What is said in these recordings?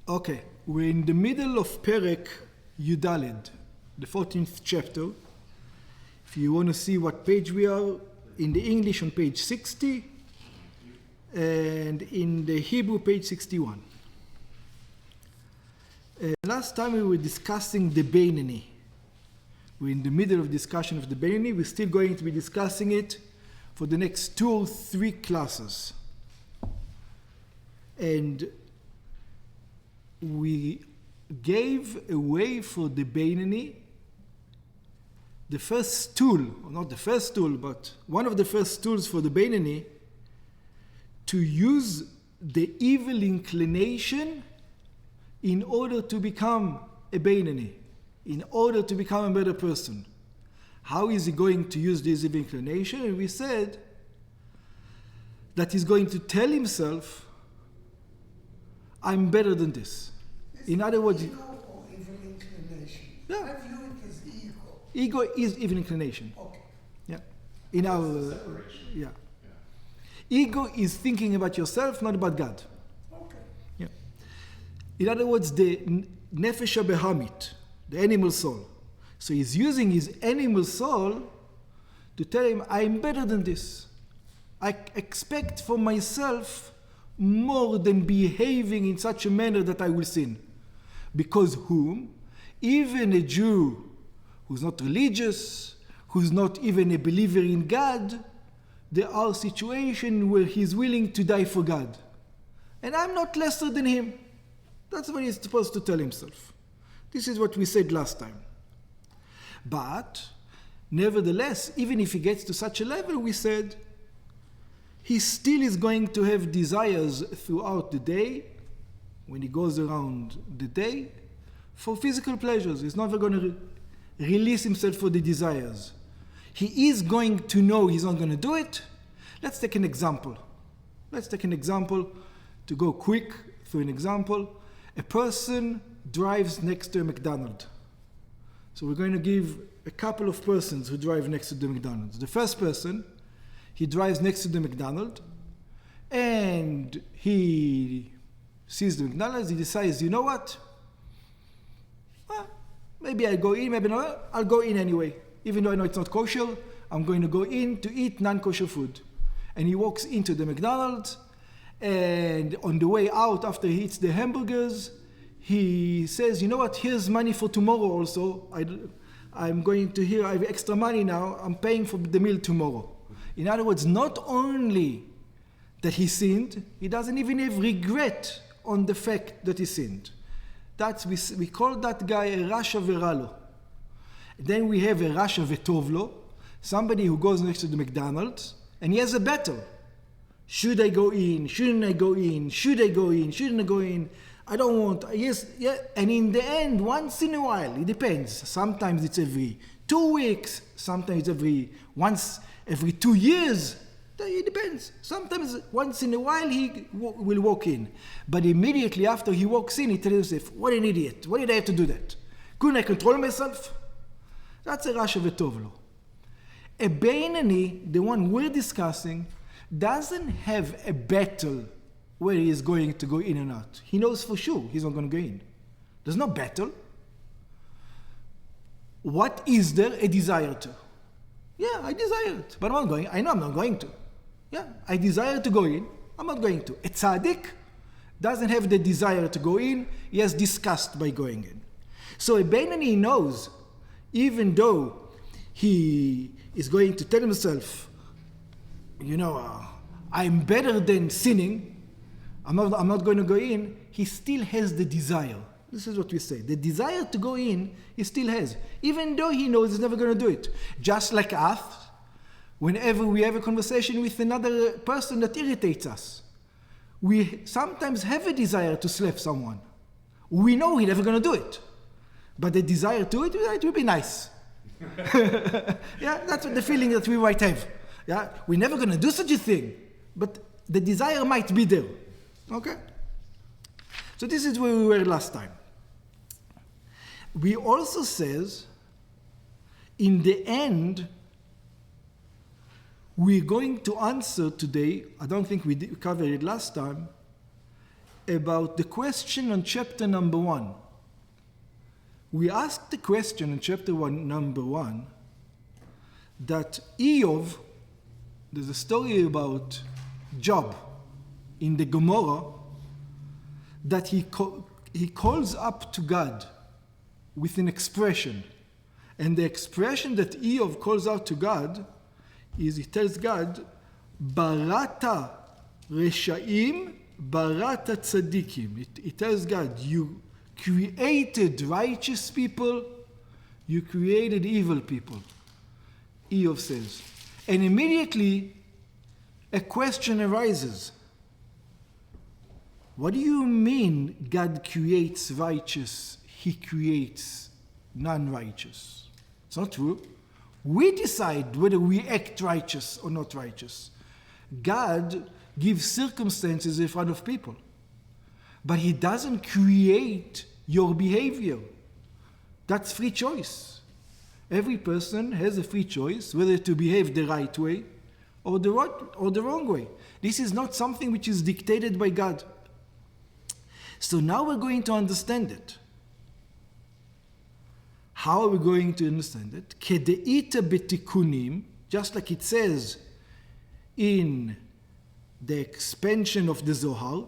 Okay, we're in the middle of Perek Yudaled, the 14th chapter. If you want to see what page we are, in the English on page 60, and in the Hebrew page 61. Last time we were discussing the Beinani. We're in the middle of discussion of the Beinani. We're still going to be discussing it for the next 2 or 3 classes. And we gave away for the Beinani the first tool, or not the first tool, but one of the first tools for the Beinani to use the evil inclination in order to become a Beinani, in order to become a better person. How is he going to use this evil inclination? And we said that he's going to tell himself, I'm better than this. In other words, ego or evil inclination? Yeah. I view it as ego. Ego is evil inclination. Okay. Yeah. In our yeah. Ego is thinking about yourself, not about God. Okay. Yeah. In other words, the nefesh behamit, the animal soul. So he's using his animal soul to tell him, I'm better than this. I expect from myself more than behaving in such a manner that I will sin. Because whom? Even a Jew who's not religious, who's not even a believer in God, there are situations where he's willing to die for God. And I'm not lesser than him. That's what he's supposed to tell himself. This is what we said last time. But, nevertheless, even if he gets to such a level, we said, he still is going to have desires throughout the day, when he goes around the day, for physical pleasures. He's never going to release himself for the desires. He is going to know he's not going to do it. Let's take an example. Let's take an example to go quick through an example. A person drives next to a McDonald's. So we're going to give a couple of persons who drive next to the McDonald's. The first person, he drives next to the McDonald's and he sees the McDonald's. He decides, you know what? Well, maybe I'll go in, maybe not. I'll go in anyway. Even though I know it's not kosher, I'm going to go in to eat non-kosher food. And he walks into the McDonald's, and on the way out, after he eats the hamburgers, he says, you know what, here's money for tomorrow also. I'm going to here, I have extra money now, I'm paying for the meal tomorrow. In other words, not only that he sinned, he doesn't even have regret on the fact that he sinned. We call that guy a rasha veralo. Then we have a rasha vetovlo, somebody who goes next to the McDonald's, and he has a battle. Should I go in? Shouldn't I go in? Should I go in? Shouldn't I go in? I don't want. Yes, yeah. And in the end, once in a while, it depends. Sometimes it's every 2 weeks. Sometimes once every 2 years. It depends. Sometimes once in a while he will walk in. But immediately after he walks in, he tells himself, what an idiot. Why did I have to do that? Couldn't I control myself? That's a rasha vetovlo. A Beinani, the one we're discussing, doesn't have a battle where he is going to go in or not. He knows for sure he's not going to go in. There's no battle. What is there? A desire to. Yeah, I desire it, but I'm not going. I know I'm not going to. Yeah, I desire to go in. I'm not going to. A tzaddik doesn't have the desire to go in. He has disgust by going in. So a Beinani knows, even though he is going to tell himself, you know, I'm better than sinning, I'm not going to go in, he still has the desire. This is what we say. The desire to go in, he still has. Even though he knows he's never going to do it. Just like us, whenever we have a conversation with another person that irritates us, we sometimes have a desire to slap someone. We know he's never going to do it. But the desire to it will be nice. Yeah, that's what the feeling that we might have. Yeah, we're never going to do such a thing, but the desire might be there. Okay? So this is where we were last time. We also says, in the end, we're going to answer today, I don't think we covered it last time, about the question on chapter number 1. We asked the question in chapter 1, number 1, that Eov, there's a story about Job in the Gomorrah, that he calls up to God with an expression. And the expression that Eov calls out to God is, he tells God, Barata Reshaim, Barata Tzadikim. It tells God, you created righteous people, you created evil people. Eov says. And immediately a question arises. What do you mean God creates righteous, he creates non-righteous? It's not true. We decide whether we act righteous or not righteous. God gives circumstances in front of people. But he doesn't create your behavior. That's free choice. Every person has a free choice whether to behave the right way or the wrong way. This is not something which is dictated by God. So now we're going to understand it. How are we going to understand it? Kedeita betikunim, just like it says in the expansion of the Zohar,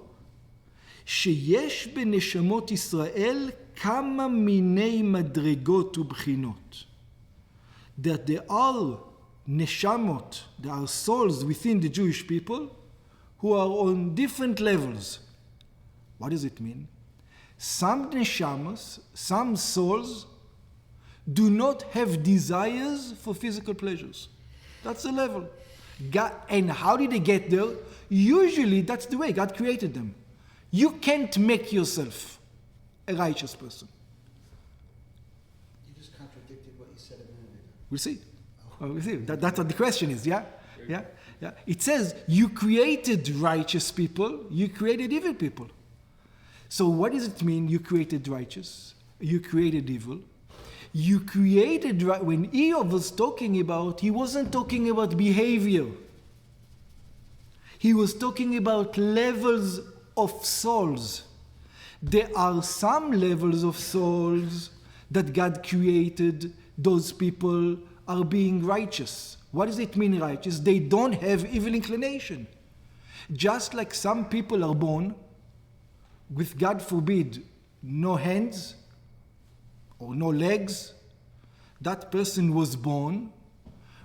שיש בנשמות ישראל כמה מיני מדרגות ובחינות. That there are neshamot, there are souls within the Jewish people who are on different levels. What does it mean? Some neshamos, some souls, do not have desires for physical pleasures. That's the level. God, and how did they get there? Usually that's the way God created them. You can't make yourself a righteous person. You just contradicted what you said a minute ago. We'll see. We'll see. That's what the question is, yeah? Yeah? Yeah. It says, you created righteous people, you created evil people. So what does it mean, you created righteous, you created evil? You created, when Eov was talking about, he wasn't talking about behavior. He was talking about levels of souls. There are some levels of souls that God created, those people are being righteous. What does it mean righteous? They don't have evil inclination. Just like some people are born with, God forbid, no hands or no legs, that person was born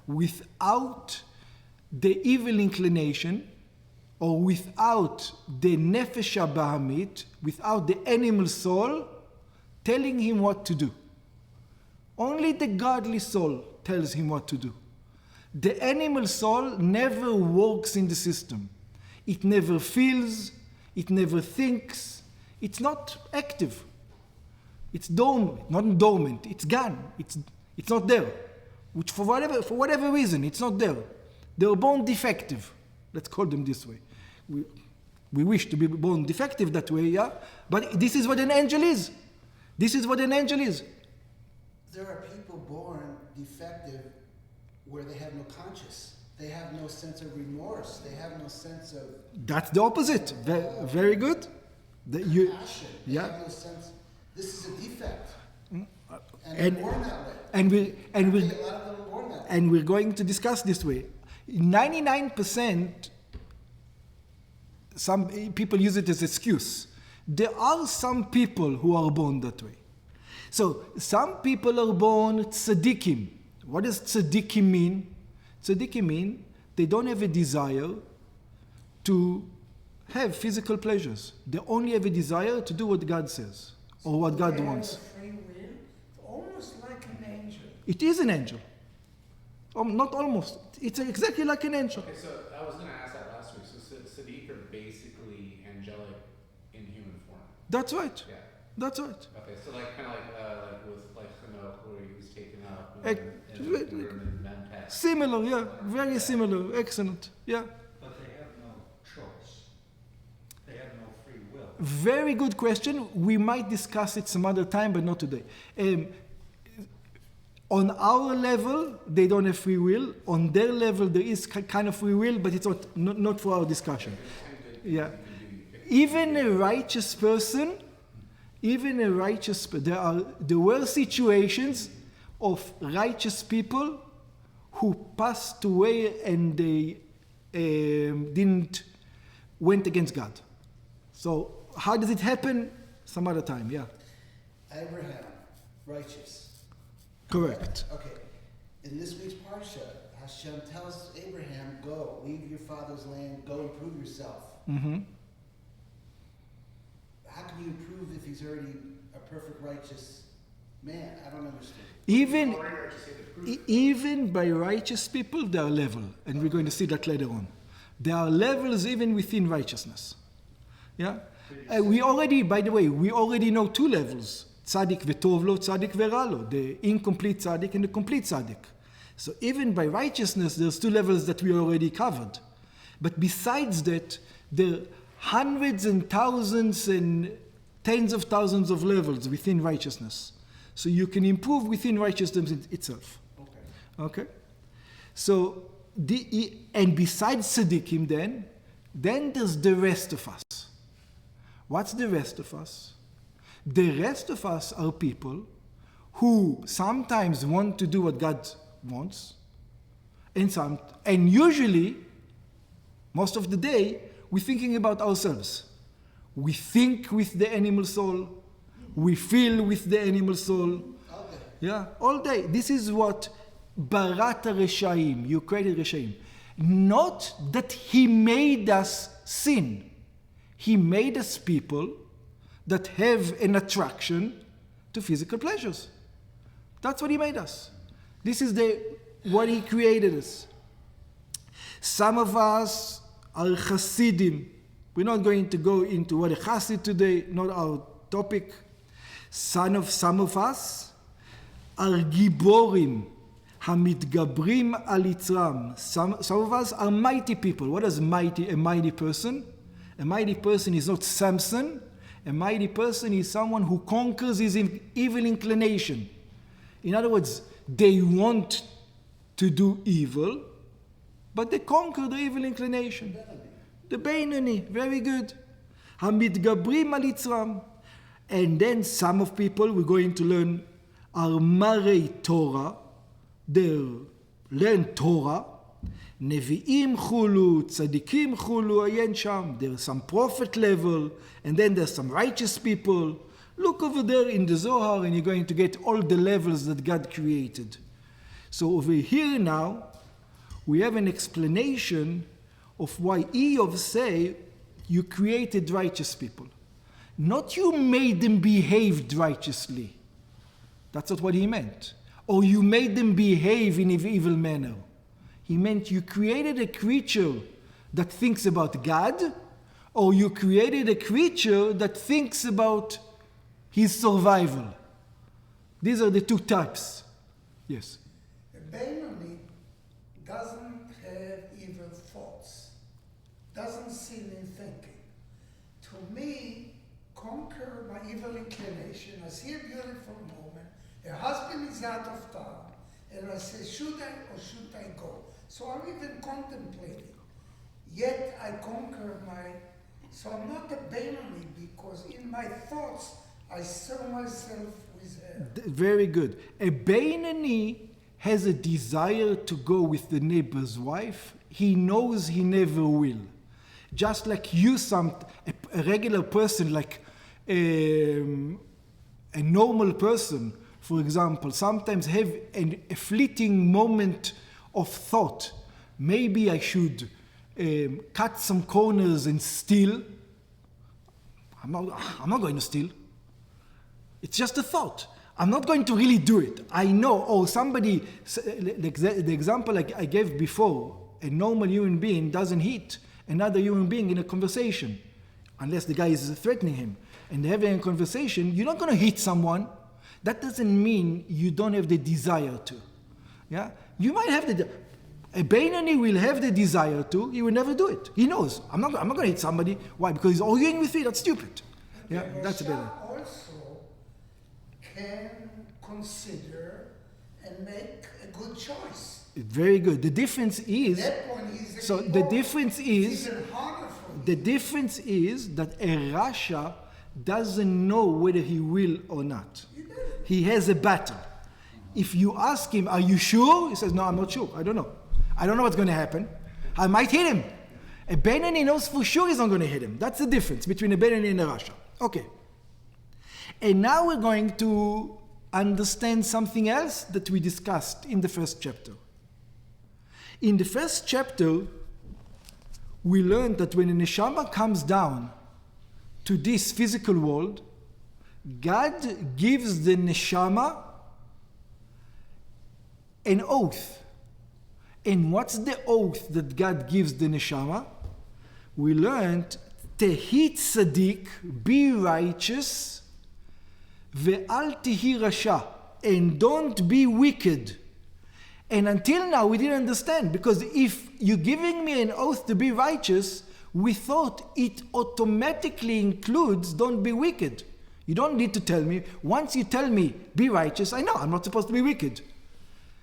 without the evil inclination or without the nefesh bahamit, without the animal soul telling him what to do. Only the godly soul tells him what to do. The animal soul never works in the system. It never feels, it never thinks, it's not active. It's dormant, not dormant, it's gone. It's not there. Which for whatever reason, it's not there. They're born defective. Let's call them this way. We wish to be born defective that way, yeah? But this is what an angel is. This is what an angel is. There are people born defective where they have no conscience. They have no sense of remorse. They have no sense of... That's the opposite. Very good. Passion. They Yeah. have no sense. This is a defect. And And- they're born that way. And I think a lot of them are born that way. And we're going to discuss this way. 99%, some people use it as excuse. There are some people who are born that way. So some people are born tzaddikim. What does tzaddikim mean? Tzaddikim mean they don't have a desire to have physical pleasures. They only have a desire to do what God says or what God They have wants. a free will, almost like an angel. It is an angel. Not almost. It's exactly like an angel. Okay, so I was going to ask that last week. So Sadiq are basically angelic in human form. That's right. Yeah. That's right. Okay, so like kind of like with like Hanok, where he was taken up Ex- in the room in Memphis. Similar, yeah. Very similar. Excellent. Yeah. But they have no choice. They have no free will. Very good question. We might discuss it some other time, but not today. On our level, they don't have free will. On their level, there is kind of free will, but it's not for our discussion. Yeah. Even a righteous person, there were situations of righteous people who passed away and they went against God. So how does it happen? Some other time, yeah. Abraham, righteous. Correct. Okay. In this week's Parsha, Hashem tells Abraham, go, leave your father's land, go and prove yourself. Mm-hmm. How can you prove if he's already a perfect righteous man? I don't understand. Even by righteous people, there are levels, and we're going to see that later on. There are levels even within righteousness. Yeah? We already know two levels. Tzaddik v'tov lo, tzaddik v'ra lo. The incomplete tzaddik and the complete tzaddik. So even by righteousness, there's two levels that we already covered. But besides that, there are hundreds and thousands and tens of thousands of levels within righteousness. So you can improve within righteousness itself. Okay? So, and besides tzaddikim then there's the rest of us. What's the rest of us? The rest of us are people who sometimes want to do what God wants, and usually, most of the day, we're thinking about ourselves. We think with the animal soul, we feel with the animal soul. All day. Yeah, all day. This is what barata reshaim, you created reshaim. Not that he made us sin. He made us people that have an attraction to physical pleasures. That's what he made us. This is what he created us. Some of us are Hasidim. We're not going to go into what a Hasid today, not our topic. Some of us are Giborim, Hamidgabrim al Yitzram. Some of us are mighty people. What is a mighty person? A mighty person is not Samson. A mighty person is someone who conquers his evil inclination. In other words, they want to do evil, but they conquer the evil inclination. The Beinoni, very good. Hamidgabrim al Yitzram. And then some of people we're going to learn are Marei Torah. They learn Torah. Nevi'im chulu, tzadikim chulu, ayen sham. There's some prophet level, and then there's some righteous people. Look over there in the Zohar, and you're going to get all the levels that God created. So over here now, we have an explanation of why Eov say, you created righteous people. Not you made them behave righteously. That's not what he meant. Or you made them behave in an evil manner. He meant you created a creature that thinks about God, or you created a creature that thinks about his survival. These are the two types. Yes? A Beinoni doesn't have evil thoughts, doesn't sin in thinking. To me, conquer my evil inclination. I see a beautiful woman, her husband is out of town, and I say, should I or should I go? So I'm even contemplating. Yet I conquer so I'm not a Beinoni because in my thoughts I saw myself with her. Very good. A Beinoni has a desire to go with the neighbor's wife. He knows he never will. Just like you, a regular person, like a normal person, for example, sometimes have a fleeting moment of thought. Maybe I should cut some corners and steal. I'm not going to steal. It's just a thought. I'm not going to really do it. I know, somebody, the example I gave before, a normal human being doesn't hit another human being in a conversation, unless the guy is threatening him. And they're having a conversation, you're not going to hit someone. That doesn't mean you don't have the desire to. Yeah? You might have a Beinoni will have the desire to, he will never do it. He knows, I'm not going to hit somebody. Why? Because he's arguing with me, that's stupid. Yeah, that's a Beinoni. Also can consider and make a good choice. Very good. The difference is, That one is so the difference is, even harder for The difference is that a Rasha doesn't know whether he will or not. He has a battle. If you ask him, are you sure? He says, no, I'm not sure. I don't know. I don't know what's going to happen. I might hit him. A Benoni knows for sure he's not going to hit him. That's the difference between a Benoni and a Rasha. Okay. And now we're going to understand something else that we discussed in the first chapter. In the first chapter, we learned that when a neshama comes down to this physical world, God gives the neshama an oath. And what's the oath that God gives the neshama? We learned, Tehi tzaddik, be righteous, ve'al tihi rasha, and don't be wicked. And until now we didn't understand, because if you're giving me an oath to be righteous, we thought it automatically includes don't be wicked. You don't need to tell me. Once you tell me be righteous, I know I'm not supposed to be wicked.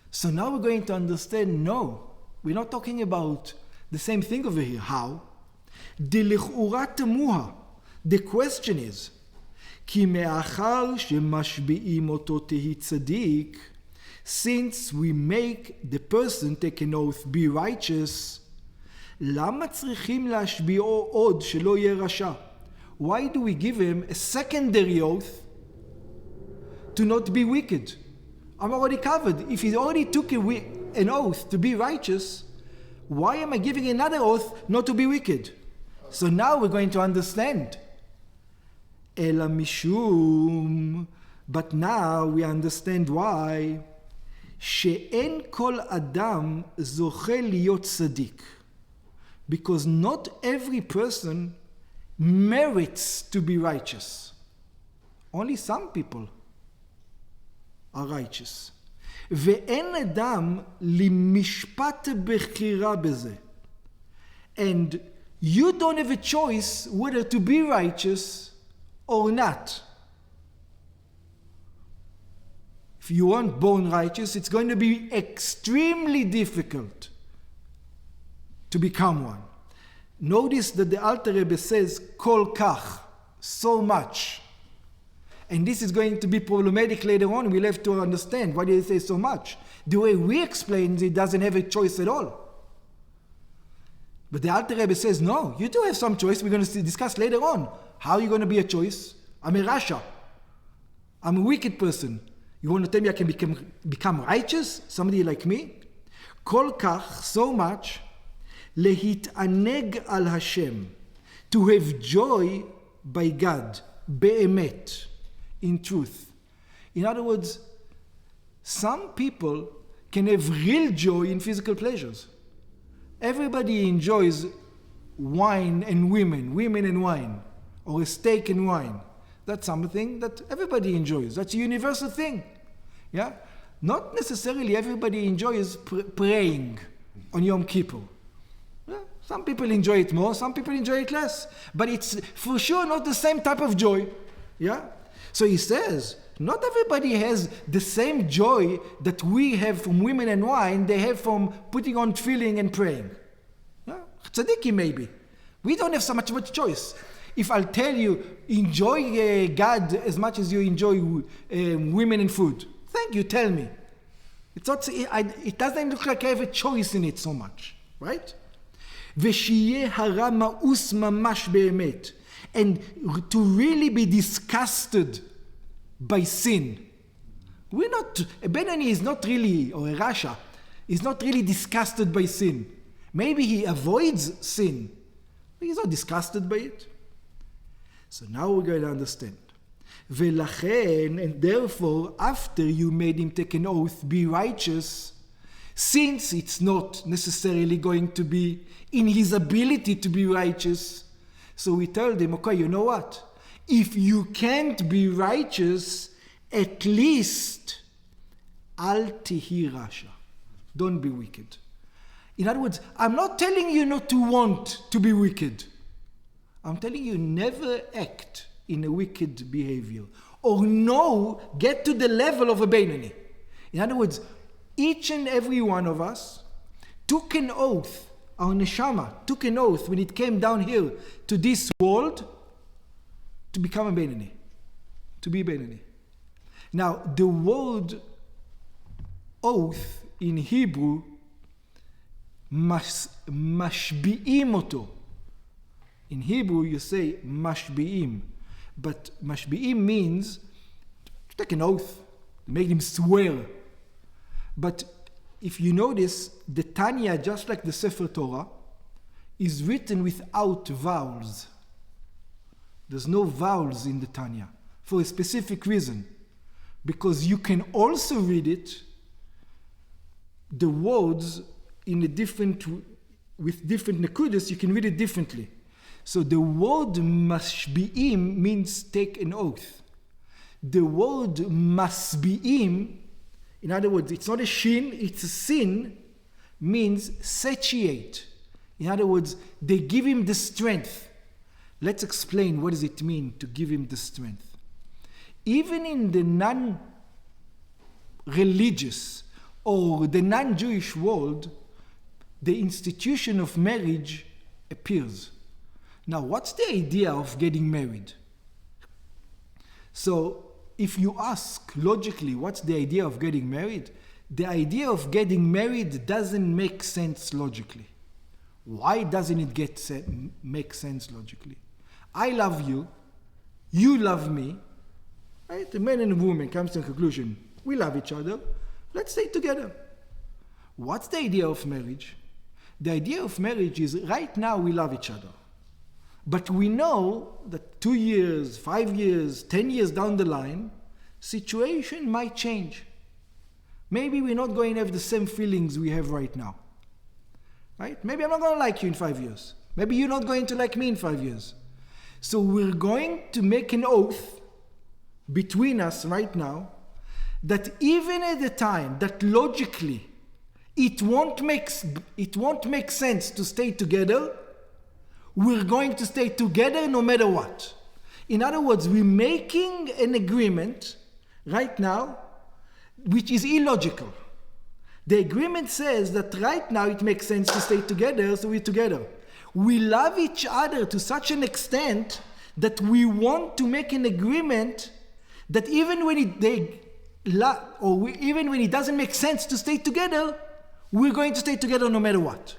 So now we're going to understand, no, we're not talking about the same thing over here. How? The question is, כי מאחר שמשביעים אותו תהי צדיק, since we make the person take an oath, be righteous, למה צריכים להשביעו עוד שלא יהיה רשע? Why do we give him a secondary oath to not be wicked? I'm already covered. If he already took an oath to be righteous, why am I giving another oath not to be wicked? So now we're going to understand. אלא משום, but now we understand why. שאין כל אדם זוכה להיות צדיק. Because not every person merits to be righteous. Only some people are righteous. ואין אדם למשפט בחירה בזה. And you don't have a choice whether to be righteous or not. If you weren't born righteous, it's going to be extremely difficult to become one. Notice that the Alter Rebbe says, kol kach, so much. And this is going to be problematic later on. We'll have to understand why did he say so much. The way we explain, he doesn't have a choice at all. But the Alter Rebbe says, no, you do have some choice. We're going to discuss later on. How are you going to be a choice? I'm a Rasha. I'm a wicked person. You want to tell me I can become righteous? Somebody like me? Kol kach, so much, lehit'aneg al Hashem, to have joy by God, be'emet, in truth. In other words, some people can have real joy in physical pleasures. Everybody enjoys wine and women and wine, or a steak and wine. That's something that everybody enjoys. That's a universal thing. Yeah? Not necessarily everybody enjoys praying on Yom Kippur. Yeah? Some people enjoy it more, some people enjoy it less. But it's for sure not the same type of joy. Yeah? So he says, not everybody has the same joy that we have from women and wine, they have from putting on tefillin and praying. Yeah? Tzaddikim maybe. We don't have so much choice. If I'll tell you, enjoy God as much as you enjoy women and food, thank you, tell me. It's not, it doesn't look like I have a choice in it so much, right? ושיהיה הרע מאוס ממש באמת. And to really be disgusted by sin. We're not, a Benoni is not really, or a Rasha, is not really disgusted by sin. Maybe he avoids sin, but he's not disgusted by it. So now we're going to understand. ולכן, and therefore, after you made him take an oath, be righteous, since it's not necessarily going to be in his ability to be righteous, so we told him, okay, you know what? If you can't be righteous, at least al tihi rasha. Don't be wicked. In other words, I'm not telling you not to want to be wicked. I'm telling you, never act in a wicked behavior. Or no, get to the level of a Beinoni. In other words, each and every one of us took an oath our neshama, took an oath when it came down here to this world to become a Beinoni, to be Beinoni. Now, the word oath in Hebrew, mashbi'im oto. In Hebrew, you say mashbi'im, but mashbi'im means to take an oath, make him swear. But if you notice, the Tanya, just like the Sefer Torah, is written without vowels. There's no vowels in the Tanya for a specific reason. Because you can also read it, the words in a different, with different nekudas, you can read it differently. So the word mashbi'im means take an oath. The word masbi'im, in other words, it's not a shin, it's a sin, means satiate. In other words, they give him the strength. Let's explain what does it mean to give him the strength. Even in the non-religious or the non-Jewish world, the institution of marriage appears. Now, what's the idea of getting married? So, if you ask logically, what's the idea of getting married? The idea of getting married doesn't make sense logically. Why doesn't it make sense logically? I love you, you love me, right? The man and the woman comes to a conclusion. We love each other. Let's stay together. What's the idea of marriage? The idea of marriage is right now we love each other. But we know that 2 years, 5 years, 10 years down the line, situation might change. Maybe we're not going to have the same feelings we have right now. Right? Maybe I'm not going to like you in 5 years. Maybe you're not going to like me in 5 years. So we're going to make an oath between us right now that even at the time that logically it won't make sense to stay together, we're going to stay together no matter what. In other words, we're making an agreement right now which is illogical. The agreement says that right now it makes sense to stay together, so we're together. We love each other to such an extent that we want to make an agreement that even when it doesn't make sense to stay together, we're going to stay together no matter what.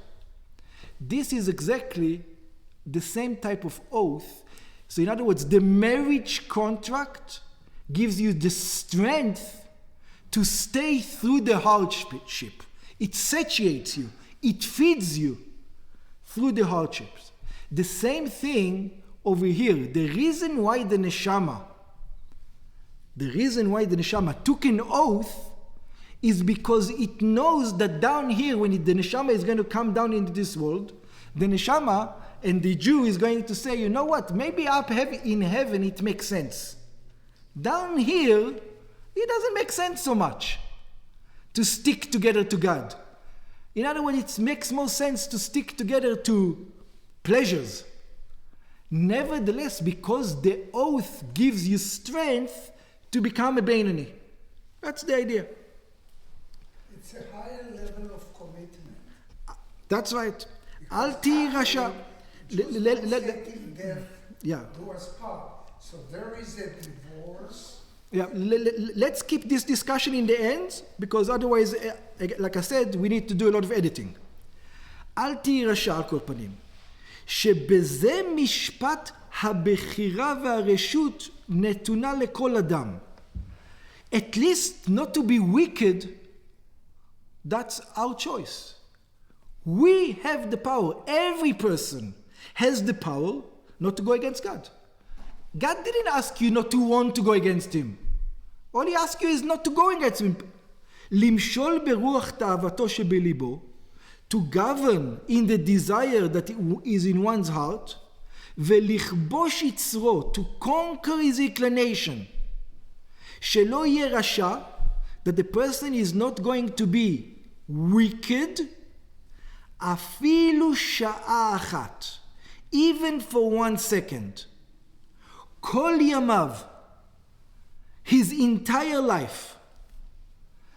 This is exactly the same type of oath. So in other words, the marriage contract gives you the strength to stay through the hardship. It satiates you. It feeds you through the hardships. The same thing over here. The reason why the neshama took an oath is because it knows that down here, when the neshama is going to come down into this world, the neshama and the Jew is going to say, you know what, maybe up in heaven it makes sense. Down here, it doesn't make sense so much to stick together to God. In other words, it makes more sense to stick together to pleasures. Nevertheless, because the oath gives you strength to become a Beinoni. That's the idea. It's a higher level of commitment. That's right. Al ti rasha. Yeah. Do us part. So there is a divorce. Yeah, let's keep this discussion in the end, because otherwise, like I said, we need to do a lot of editing. אל תהי רשע על כל פנים, שבזה משפט הבחירה והרשות נתונה לכל אדם. At least not to be wicked, that's our choice. We have the power. Every person has the power not to go against God. God didn't ask you not to want to go against him. All he asked you is not to go against him. למשול ברוח תאוותו שבליבו, to govern in the desire that is in one's heart, ולכבוש יצרו, to conquer his inclination, שלא יהיה רשע, that the person is not going to be wicked, אפילו שעה אחת, even for 1 second. כל ימיו, his entire life.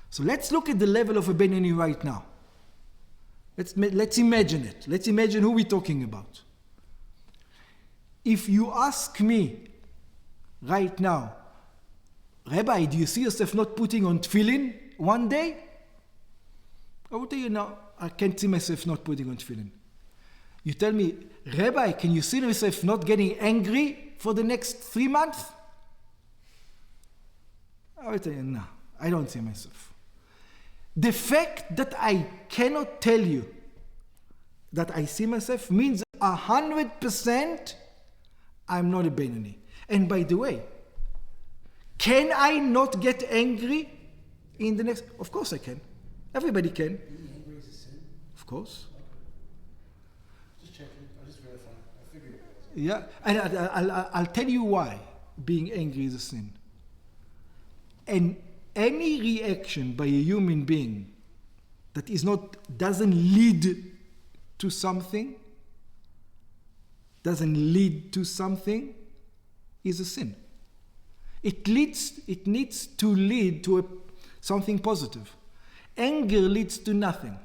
So let's look at the level of a Beinoni right now. Let's imagine it. Let's imagine who we're talking about. If you ask me right now, Rabbi, do you see yourself not putting on tefillin one day? I will tell you no, I can't see myself not putting on tefillin. You tell me, Rabbi, can you see yourself not getting angry for the next 3 months? I will tell you, no, I don't see myself. The fact that I cannot tell you that I see myself means 100% I'm not a Benoni. And by the way, can I not get angry in the next? Of course I can. Everybody can. Being angry is a sin? Of course. Just checking. I just verifying. I figured it was. Yeah, and I'll tell you why being angry is a sin. And any reaction by a human being that doesn't lead to something is a sin. It needs to lead to something positive. Anger leads to nothing.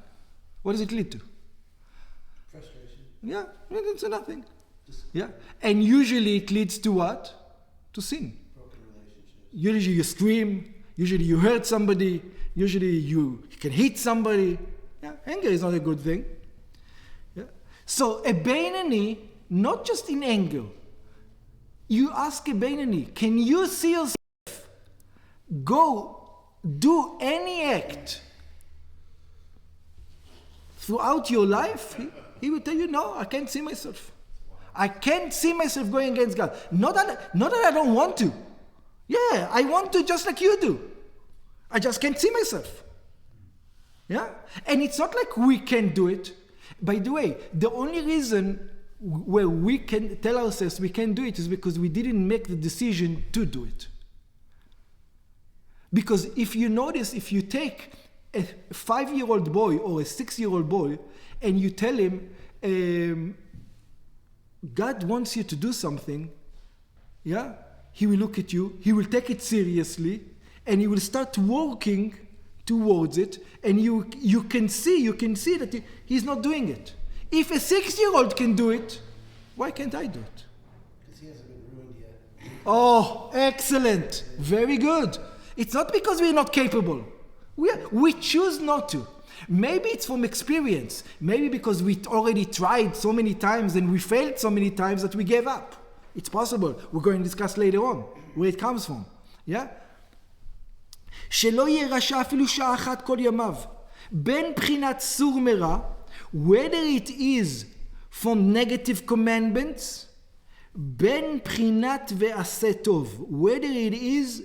What does it lead to? Frustration. Yeah, it leads to nothing. Yeah, and usually it leads to what? To sin. Broken relationships. Usually you scream. Usually you hurt somebody. Usually you can hit somebody. Yeah, anger is not a good thing. Yeah. So a Beinoni, not just in anger. You ask a Beinoni, can you see yourself go do any act throughout your life? He will tell you, no, I can't see myself. I can't see myself going against God. Not that I don't want to. Yeah, I want to just like you do. I just can't see myself. Yeah? And it's not like we can do it. By the way, the only reason where we can tell ourselves we can do it is because we didn't make the decision to do it. Because if you notice, if you take a 5-year-old boy or a 6-year-old boy and you tell him, God wants you to do something, yeah, he will look at you, he will take it seriously, and he will start working towards it, and you can see that he's not doing it. If a 6-year-old can do it, why can't I do it? Because he hasn't been ruined yet. Oh, excellent. Very good. It's not because we're not capable. We choose not to. Maybe it's from experience. Maybe because we already tried so many times and we failed so many times that we gave up. It's possible. We're going to discuss later on where it comes from. Yeah? שלא יהיה רשע אפילו שעה אחת כל ימיו. בין בחינת סור מרע, whether it is from negative commandments, בין בחינת ועשה טוב, whether it is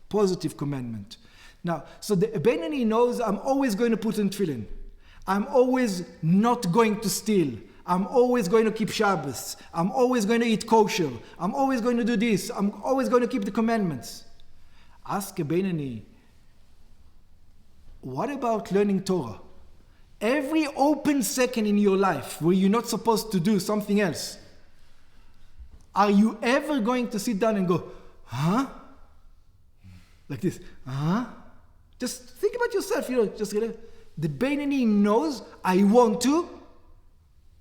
positive commandment. Now, so the Benoni knows I'm always going to put on tefillin. I'm always not going to steal. I'm always going to keep Shabbos. I'm always going to eat kosher. I'm always going to do this. I'm always going to keep the commandments. Ask a Benoni, what about learning Torah? Every open second in your life where you're not supposed to do something else, are you ever going to sit down and go, huh? Like this, huh? Just think about yourself, just the Benoni knows I want to,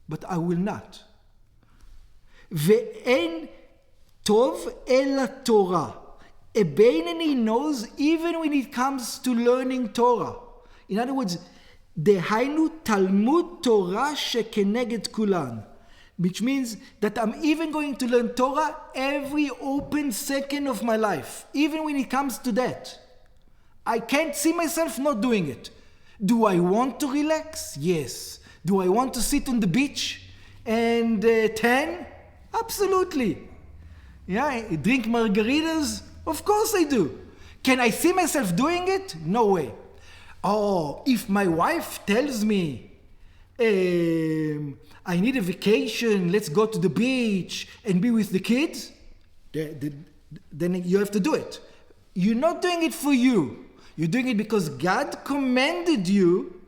but I will not. ואין טוב אלא תורה. A Benoni knows even when it comes to learning Torah. In other words, דהיינו תלמוד תורה שכנגד כולן. Which means that I'm even going to learn Torah every open second of my life. Even when it comes to that. I can't see myself not doing it. Do I want to relax? Yes. Do I want to sit on the beach and tan? Absolutely. Yeah, drink margaritas? Of course I do. Can I see myself doing it? No way. Oh, if my wife tells me, I need a vacation, let's go to the beach and be with the kids, then you have to do it. You're not doing it for you. You're doing it because God commanded you.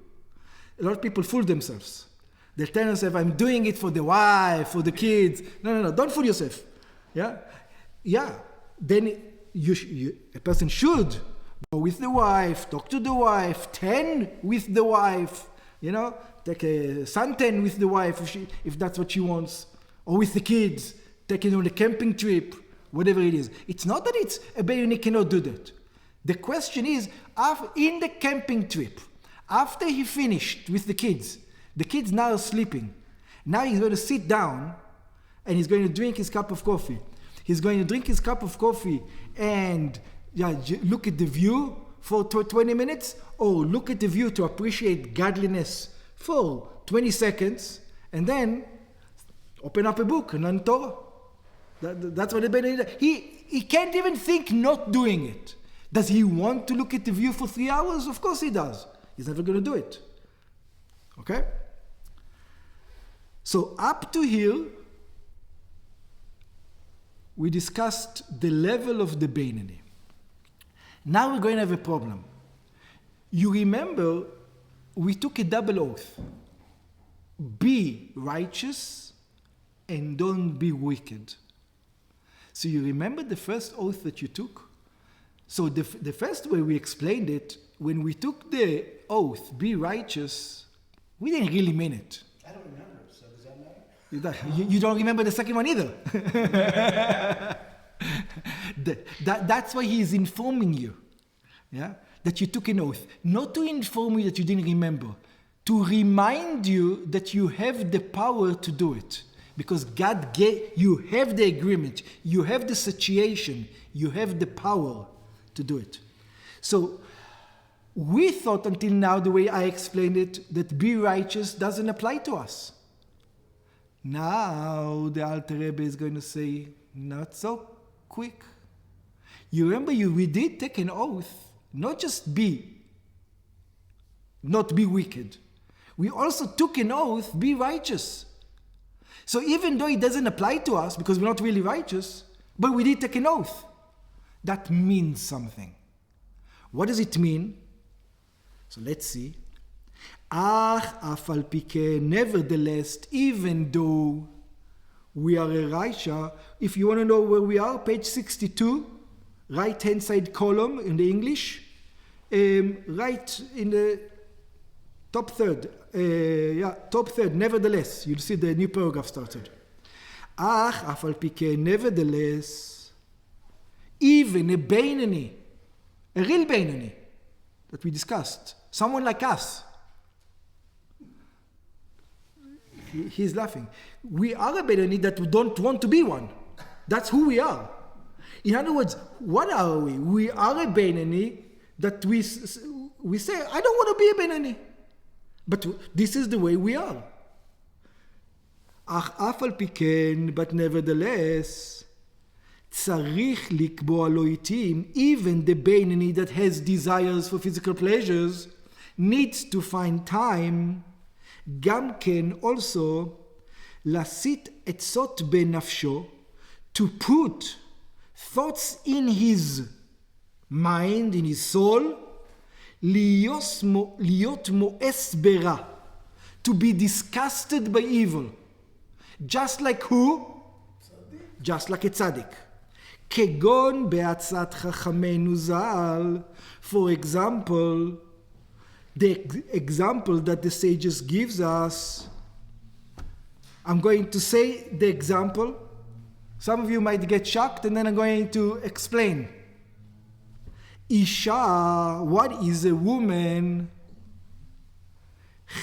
A lot of people fool themselves. They tell themselves, I'm doing it for the wife, for the kids. No, don't fool yourself. Yeah. Then a person should go with the wife, talk to the wife, tan with the wife, take a suntan with the wife if that's what she wants, or with the kids, take on a camping trip, whatever it is. It's not that it's a Benoni cannot do that. The question is, in the camping trip, after he finished with the kids now are sleeping. Now he's going to sit down and he's going to drink his cup of coffee. He's going to drink his cup of coffee and look at the view for 20 minutes, or look at the view to appreciate godliness for 20 seconds, and then open up a book and learn Torah. That's what the Benoni does. He can't even think not doing it. Does he want to look at the view for 3 hours? Of course he does. He's never going to do it. Okay? So up to here, we discussed the level of the Benoni. Now we're going to have a problem. You remember, we took a double oath. Be righteous and don't be wicked. So you remember the first oath that you took? So the first way we explained it, when we took the oath, be righteous, we didn't really mean it. I don't remember, so does that matter? You don't remember the second one either. That's why he's informing you, that you took an oath. Not to inform you that you didn't remember, to remind you that you have the power to do it. Because God gave, you have the agreement, you have the situation, you have the power to do it. So we thought until now, the way I explained it, that be righteous doesn't apply to us. Now the Alter Rebbe is going to say, not so quick. You remember, we did take an oath, not just not be wicked. We also took an oath, be righteous. So even though it doesn't apply to us, because we're not really righteous, but we did take an oath. That means something. What does it mean? So let's see. Nevertheless, even though we are a Raisha, if you want to know where we are, page 62, right-hand side column in the English, right in the top third, nevertheless, you'll see the new paragraph started. Nevertheless, even a Beinoni, a real Beinoni, that we discussed, someone like us, he's laughing. We are a Beinoni that don't want to be one. That's who we are. In other words, what are we? We are a Beinoni that we say, I don't want to be a Beinoni. But this is the way we are. But nevertheless, צריך לקבוע לו עתים, even the Beinoni that has desires for physical pleasures needs to find time, גם כן also, להסיט עצות בנפשו, to put thoughts in his mind, in his soul, להיות מואס ברע, to be disgusted by evil. Just like who? Just like a tzaddik. כגון בעצת חכמינו ז"ל, for example, the example that the sages gives us. I'm going to say the example. Some of you might get shocked, and then I'm going to explain. Isha, what is a woman?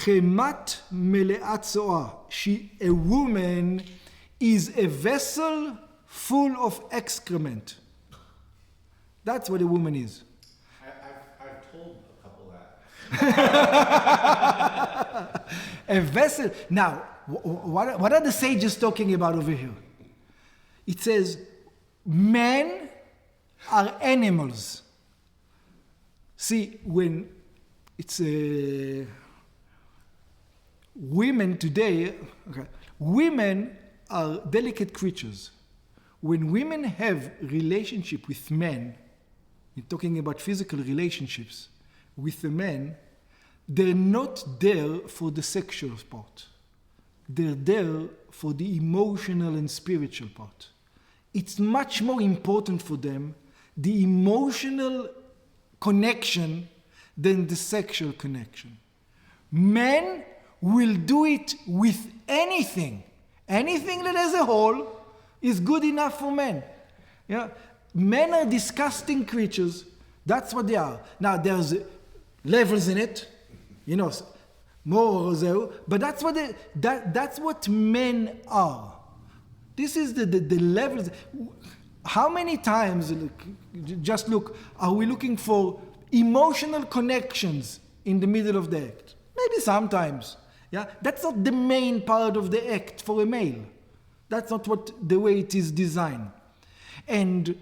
Chemat meleat soah. A woman is a vessel full of excrement. That's what a woman is. I've told a couple that. A vessel. Now, what are the sages talking about over here? It says, men are animals. See, when it's women today, women are delicate creatures. When women have relationship with men, we're talking about physical relationships with the men, they're not there for the sexual part. They're there for the emotional and spiritual part. It's much more important for them, the emotional connection, than the sexual connection. Men will do it with anything. Anything that has a hole is good enough for men. Yeah? Men are disgusting creatures. That's what they are. Now, there's levels in it, more or less, but that's what men are. This is the levels. How many times, just look, are we looking for emotional connections in the middle of the act? Maybe sometimes. Yeah, that's not the main part of the act for a male. That's not the way it is designed. And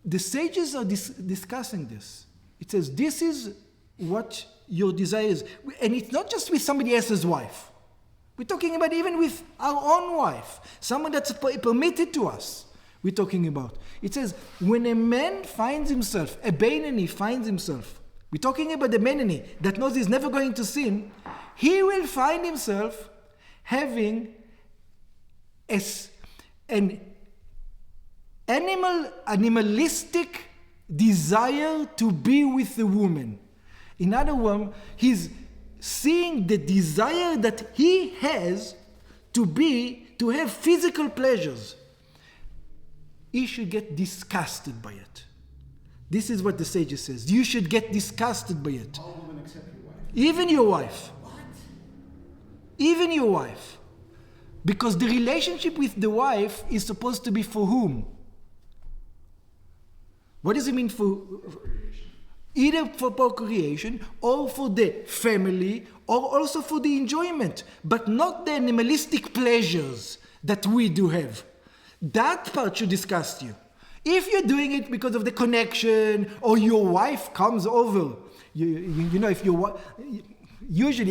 the sages are discussing this. It says, this is what your desire is. And it's not just with somebody else's wife. We're talking about even with our own wife. Someone that's permitted to us. We're talking about. It says, when a man finds himself, a Beinoni finds himself, we're talking about the Beinoni that knows he's never going to sin, he will find himself having an animalistic desire to be with a woman. In other words, he's seeing the desire that he has to have physical pleasures. He should get disgusted by it. This is what the sages says. You should get disgusted by it. All women except your wife. Even your wife. What? Even your wife. Because the relationship with the wife is supposed to be for whom? What does it mean for? Either for procreation, or for the family, or also for the enjoyment, but not the animalistic pleasures that we do have. That part should disgust you. If you're doing it because of the connection, or your wife comes over, usually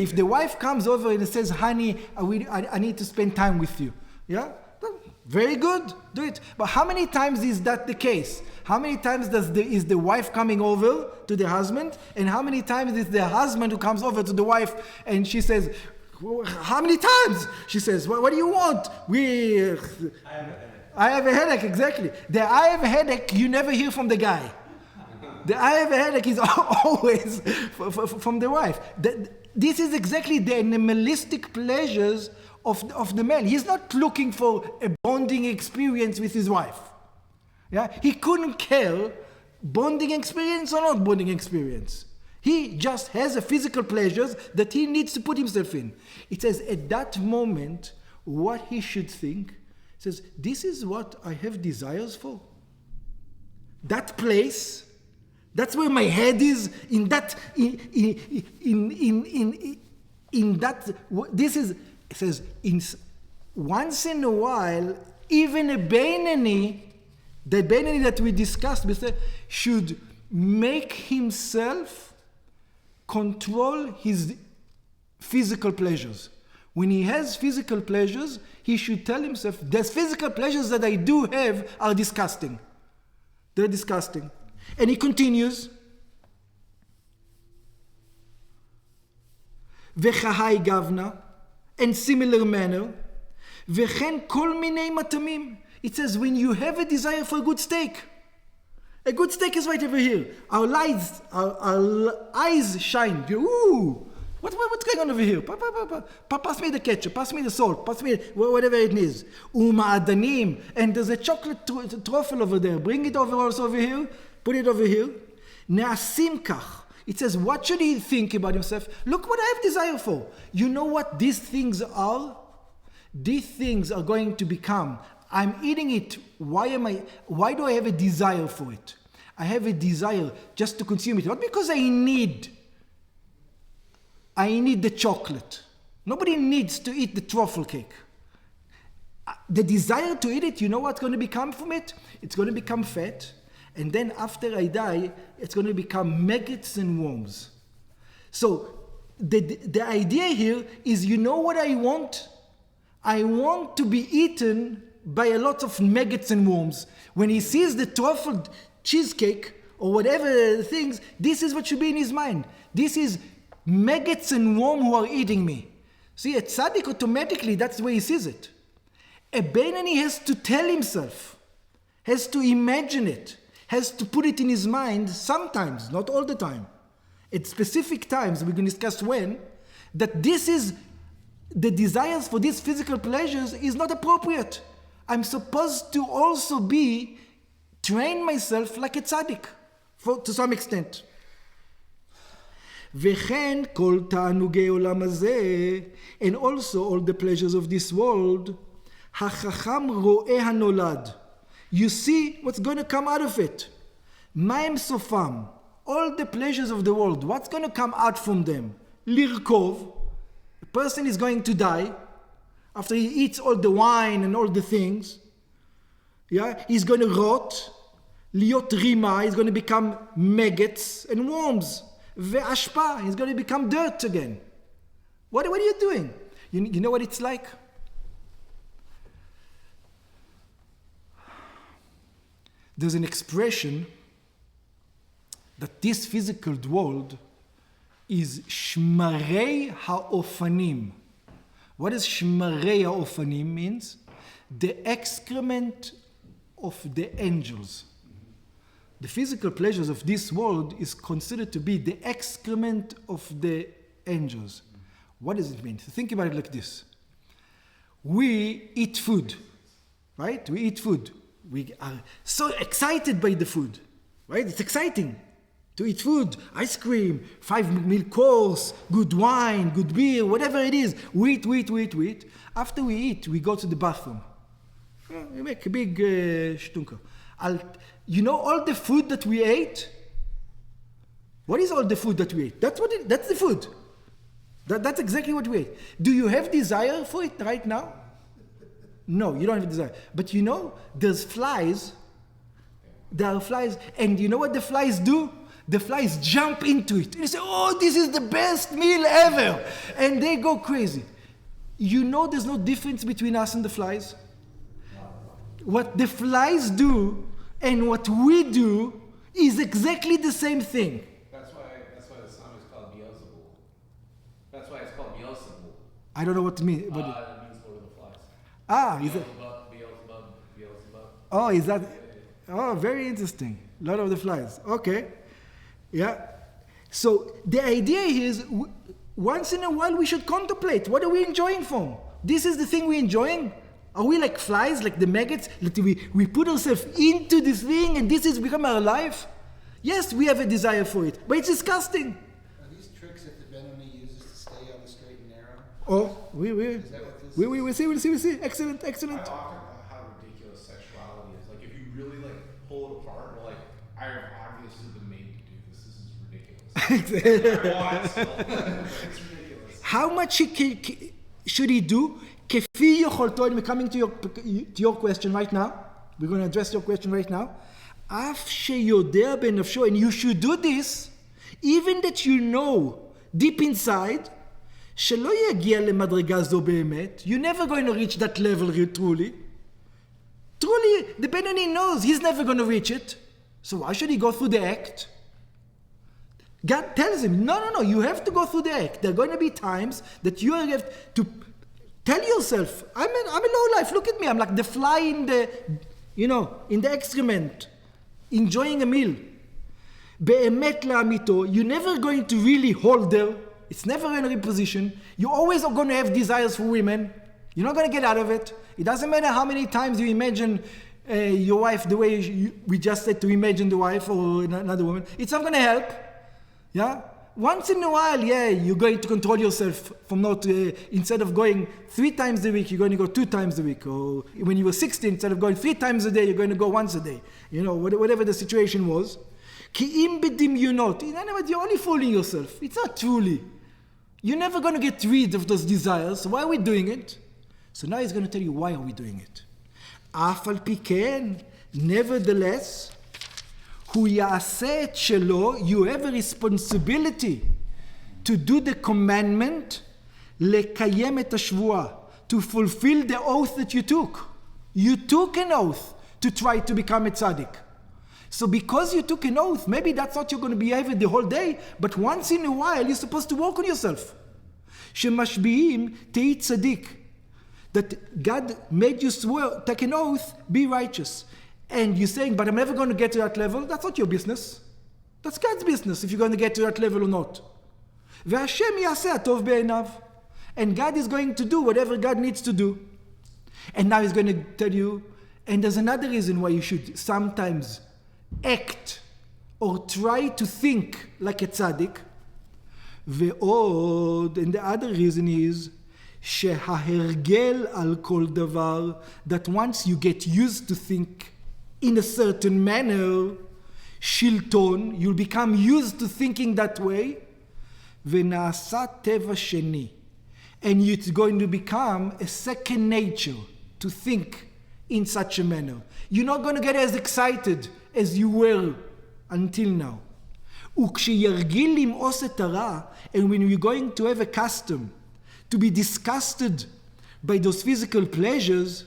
if the wife comes over and says, honey, I need to spend time with you. Yeah? Very good, do it. But how many times is that the case? How many times is the wife coming over to the husband? And how many times is the husband who comes over to the wife and she says, how many times? She says, what do you want? I have a headache, exactly. The I have a headache, you never hear from the guy. The I have a headache is always from the wife. This is exactly the animalistic pleasures of the man. He's not looking for a bonding experience with his wife. Yeah? He couldn't care bonding experience or not bonding experience. He just has a physical pleasures that he needs to put himself in. It says at that moment, what he should think, it says, this is what I have desires for. That place, that's where my head is, in that, this is, it says, once in a while, even a Beinoni, the Beinoni that we discussed, should make himself control his physical pleasures. When he has physical pleasures, he should tell himself, the physical pleasures that I do have are disgusting. They're disgusting. And he continues, V'chahai gavna, in similar manner, V'chen kol minei matamim. It says, when you have a desire for a good steak is right over here. Our eyes shine. Ooh, what's going on over here? Pass me the ketchup, pass me the salt, pass me whatever it is. Ma'adanim, and there's a chocolate truffle over there. Bring it also over here. Put it over here. Ne'asim kach. It says, what should he think about himself? Look what I have desire for. You know what these things are? These things are going to become. I'm eating it. Why do I have a desire for it? I have a desire just to consume it. Not because I need the chocolate. Nobody needs to eat the truffle cake. The desire to eat it, you know what's going to become from it? It's going to become fat. And then after I die, it's going to become maggots and worms. So the idea here is, you know what I want? I want to be eaten by a lot of maggots and worms. When he sees the truffled cheesecake or whatever things, this is what should be in his mind. This is maggots and worms who are eating me. See, a tzaddik automatically, that's the way he sees it. A Beinoni has to tell himself, has to imagine it, has to put it in his mind sometimes, not all the time. At specific times, we can discuss when, that this is, the desires for these physical pleasures is not appropriate. I'm supposed to also train myself like a tzaddik, to some extent. וכן כל תענוגי עולם הזה, and also all the pleasures of this world, החכם רואה הנולד. You see what's going to come out of it. מה הם סופם? All the pleasures of the world, what's going to come out from them? לרכוב. A person is going to die after he eats all the wine and all the things. Yeah, he's going to rot. להיות רימה, he's going to become maggots and worms. ואשפה, he's going to become dirt again. What are you doing? You know what it's like? There's an expression that this physical world is shmarei ha'ofanim. What does shmarei ha'ofanim means? The excrement of the angels. The physical pleasures of this world is considered to be the excrement of the angels. What does it mean? Think about it like this. We eat food, right? We eat food. We are so excited by the food, right? It's exciting to eat food, ice cream, 5-meal course, good wine, good beer, whatever it is. We eat. After we eat, we go to the bathroom. We make a big shtunker. You know all the food that we ate? What is all the food that we ate? That's the food. That's exactly what we ate. Do you have desire for it right now? No, you don't have desire. But you know, there's flies. There are flies. And you know what the flies do? The flies jump into it. And they say, oh, this is the best meal ever. And they go crazy. You know there's no difference between us and the flies? What the flies do and what we do is exactly the same thing. That's why the song is called Beelzebul. That's why it's called Beelzebul. I don't know what it means. It means Lord of the Flies. Is it? Beelzebub. Oh, is that? Oh, very interesting. Lord of the Flies. Okay. Yeah. So the idea is, once in a while we should contemplate. What are we enjoying from? This is the thing we're enjoying? Are we like flies, like the maggots? We put ourselves into this thing and this has become our life? Yes, we have a desire for it, but it's disgusting. Are these tricks that the Benoni uses to stay on the straight and narrow? Oh, we see. Excellent. I often about how ridiculous sexuality is. Like if you really pull it apart, we're like, I have obviously been made to do this. This is ridiculous. I want it still. It's ridiculous. How much should he do? כפי יכולתו, and we're coming to your question right now. We're going to address your question right now. אף שיודע בנפשו, and you should do this, even that you know deep inside, שלא יגיע למדרגה זו באמת, you're never going to reach that level truly. Truly, the Benoni knows he's never going to reach it. So why should he go through the act? God tells him, no, you have to go through the act. There are going to be times that you have to tell yourself, I'm a low life, look at me, I'm like the fly in the excrement, enjoying a meal. באמת לאמיתו, you're never going to really hold there. It's never going to reposition. You're always going to have desires for women. You're not going to get out of it. It doesn't matter how many times you imagine your wife the way we just said to imagine the wife or another woman. It's not going to help. Yeah? Once in a while, you're going to control yourself from instead of going 3 times a week, you're going to go 2 times a week. Or when you were 16, instead of going 3 times a day, you're going to go once a day. Whatever the situation was. כי אם בדמיונות, in other words, you're only fooling yourself. It's not truly. You're never going to get rid of those desires. So why are we doing it? So now he's going to tell you why are we doing it. אף על פי כן, nevertheless, הוא יעשה את שלו, you have a responsibility to do the commandment, לקיים את השבועה, to fulfill the oath that you took. You took an oath to try to become a tzaddik. So because you took an oath, maybe that's not you're going to behave the whole day, but once in a while you're supposed to work on yourself. שמשביעים תהי צדיק. That God made you swear, take an oath, be righteous. And you're saying, but I'm never going to get to that level. That's not your business. That's God's business if you're going to get to that level or not. והשם יעשה הטוב בעיניו. And God is going to do whatever God needs to do. And now he's going to tell you, and there's another reason why you should sometimes act or try to think like a tzaddik. ועוד, and the other reason is, שההרגל על כל דבר, that once you get used to think in a certain manner, שלטון, you'll become used to thinking that way, ונעשה טבע שני. And it's going to become a second nature to think in such a manner. You're not going to get as excited as you were until now. וכשירגיל למאוס את הרע, and when you're going to have a custom to be disgusted by those physical pleasures,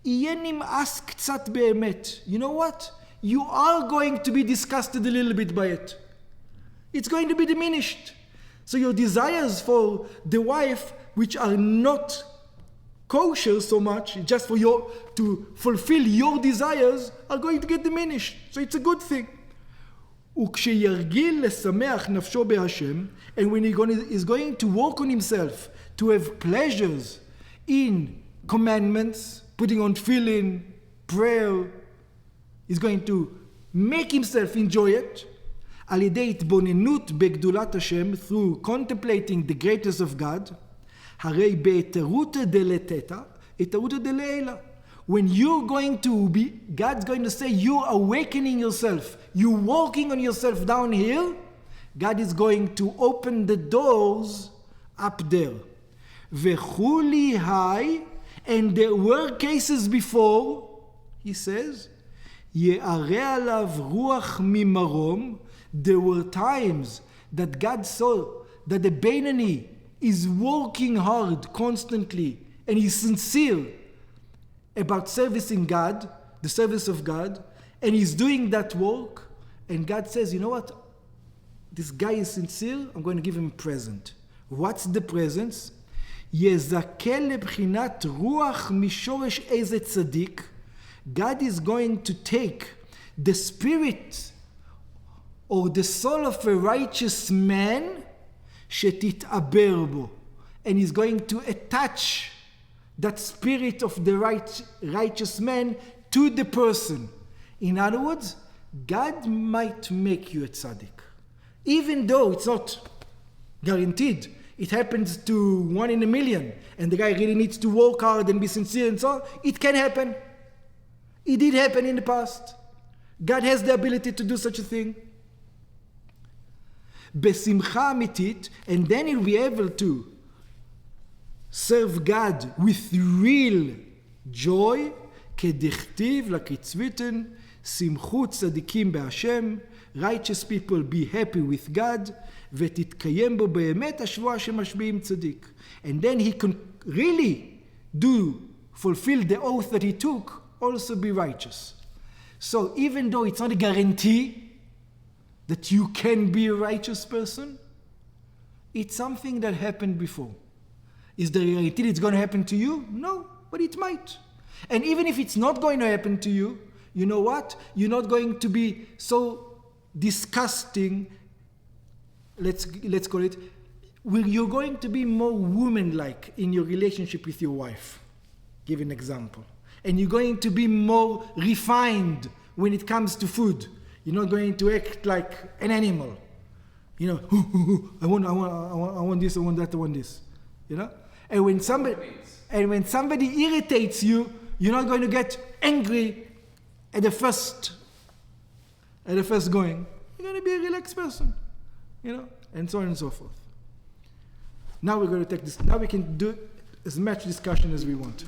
יהיה נמאס קצת באמת. You know what? You are going to be disgusted a little bit by it. It's going to be diminished. So your desires for the wife, which are not kosher so much, just for to fulfill your desires, are going to get diminished. So it's a good thing. וכשירגיל לשמח נפשו בהשם, and when he's going to work on himself to have pleasures in commandments, putting on tefillin, prayer, he's going to make himself enjoy it, על ידי התבוננות בגדולת השם, through contemplating the greatness of God, הרי בהתערותא דלתתא, התערותא דלעילא. When you're going to be, God's going to say, you're awakening yourself, you're walking on yourself down here, God is going to open the doors up there. וכולי היי, and there were cases before, he says, יערה עליו רוח ממרום, there were times that God saw that the Beinani is working hard constantly and he's sincere about servicing God, the service of God, and he's doing that work, and God says, you know what? This guy is sincere, I'm going to give him a present. What's the present? יזכה לבחינת רוח משורש איזה צדיק. God is going to take the spirit or the soul of a righteous man שתתעבר בו, and he's going to attach that spirit of the righteous man to the person. In other words, God might make you a tzaddik, even though it's not guaranteed. It happens to 1 in a million, and the guy really needs to work hard and be sincere and so on. It can happen. It did happen in the past. God has the ability to do such a thing. בשמחה אמיתית, and then he'll be able to serve God with real joy, כדכתיב לקצביתן, שמחו צדיקים בהשם, righteous people be happy with God, ותתקיים בו באמת השבועה שמשביעים צדיק. And then he can really fulfill the oath that he took, also be righteous. So even though it's not a guarantee that you can be a righteous person, it's something that happened before. Is there a guarantee it's going to happen to you? No, but it might. And even if it's not going to happen to you, you know what? You're not going to be so disgusting, let's call it, you're going to be more woman-like in your relationship with your wife. Give an example. And you're going to be more refined when it comes to food. You're not going to act like an animal. You know, I want this, I want that, I want this. You know? And when somebody irritates you, you're not going to get angry at the first going. You're going to be a relaxed person. You know? And so on and so forth. Now we're going to take this. Now we can do as much discussion as we want.